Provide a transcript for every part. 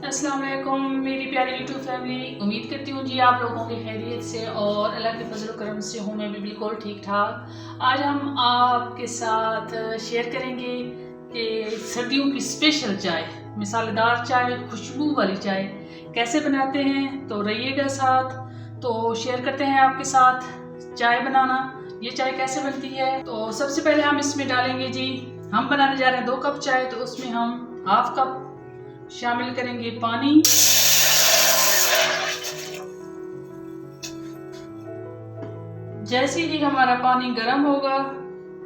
अस्सलाम वालेकुम मेरी प्यारी यूट्यूब फैमिली। उम्मीद करती हूँ जी आप लोगों की खैरियत से और अल्लाह के फजल करम से हूँ मैं भी बिल्कुल ठीक ठाक। आज हम आपके साथ शेयर करेंगे कि सर्दियों की स्पेशल चाय, मिसालेदार चाय, खुशबू वाली चाय कैसे बनाते हैं। तो रहिएगा साथ। तो शेयर करते हैं आपके साथ चाय बनाना। ये चाय कैसे बनती है। तो सबसे पहले हम इसमें डालेंगे जी, हम बनाने जा रहे हैं 2 कप चाय, तो उसमें हम हाफ कप शामिल करेंगे पानी। जैसे ही हमारा पानी गर्म होगा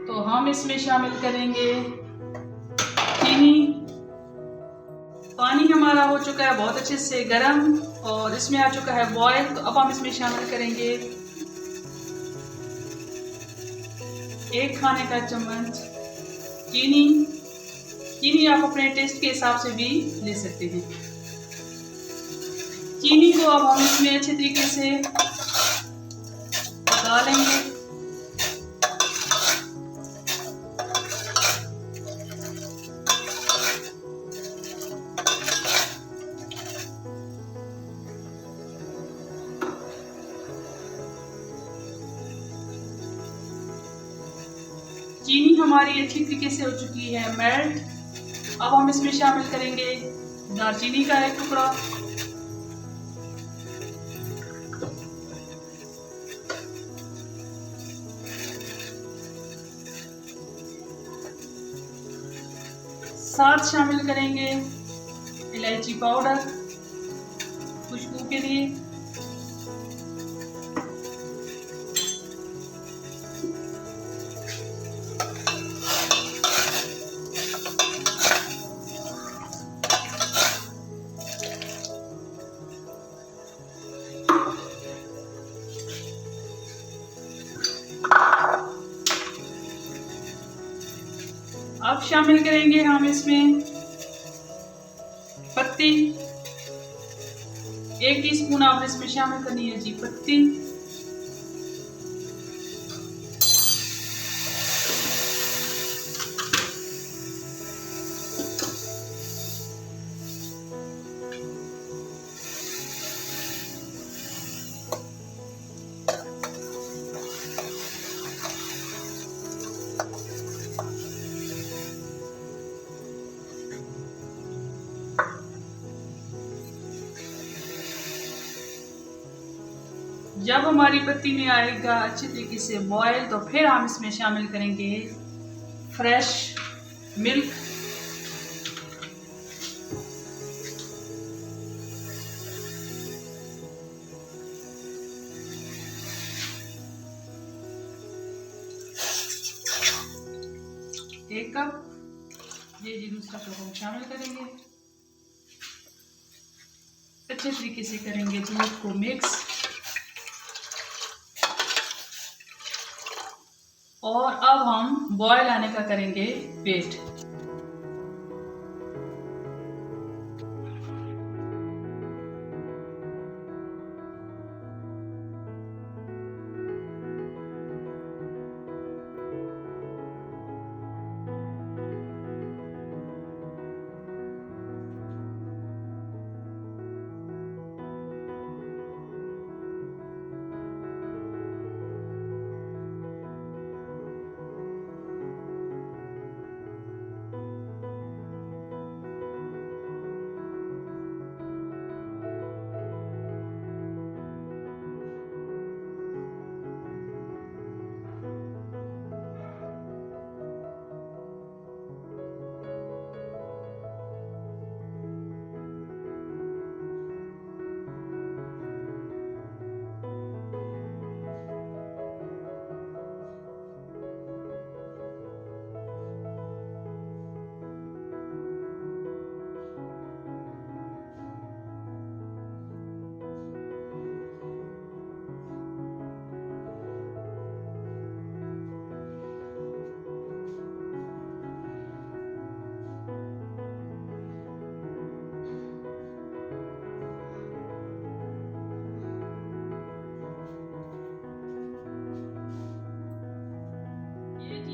तो हम इसमें शामिल करेंगे चीनी। पानी हमारा हो चुका है बहुत अच्छे से गर्म और इसमें आ चुका है बॉयल। तो अब हम इसमें शामिल करेंगे 1 खाने का चम्मच चीनी। चीनी आप अपने टेस्ट के हिसाब से भी ले सकते हैं। चीनी को अब हम इसमें अच्छे तरीके से पका लेंगे। चीनी हमारी अच्छी तरीके से हो चुकी है मेल्ट। अब हम इसमें शामिल करेंगे दालचीनी का 1 टुकड़ा, साथ शामिल करेंगे इलायची पाउडर खुशबू के लिए। अब शामिल करेंगे हम इसमें पत्ती। 1 टीस्पून आपने इसमें शामिल करनी है जी पत्ती। जब हमारी पत्ती में आएगा अच्छी तरीके से बॉयल तो फिर हम इसमें शामिल करेंगे फ्रेश मिल्क। एक कप ये जी दूसरा कप हम शामिल करेंगे। अच्छे तरीके से करेंगे दूध को मिक्स और अब हम बॉयल आने का करेंगे वेट।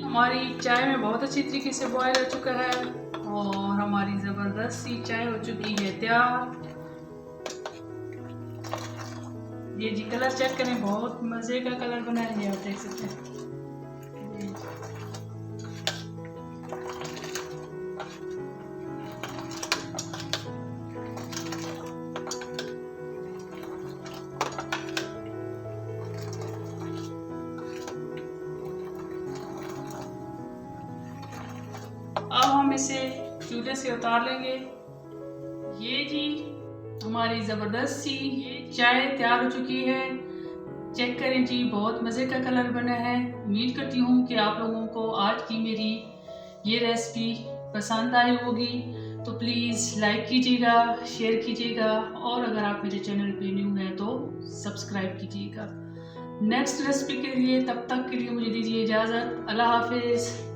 हमारी चाय में बहुत अच्छी तरीके से बॉयल हो चुका है और हमारी ज़बरदस्त सी चाय हो चुकी है तैयार। ये जी कलर चेक करें, बहुत मज़े का कलर बना है, आप देख सकते हैं। अब हम इसे चूल्हे से उतार लेंगे। ये जी हमारी ज़बरदस्त सी ये चाय तैयार हो चुकी है। चेक करें जी, बहुत मज़े का कलर बना है। उम्मीद करती हूँ कि आप लोगों को आज की मेरी ये रेसिपी पसंद आई होगी। तो प्लीज़ लाइक कीजिएगा, शेयर कीजिएगा और अगर आप मेरे चैनल पे न्यू हैं तो सब्सक्राइब कीजिएगा। नेक्स्ट रेसिपी के लिए, तब तक के लिए मुझे दीजिए इजाज़त। अल्लाह हाफिज़।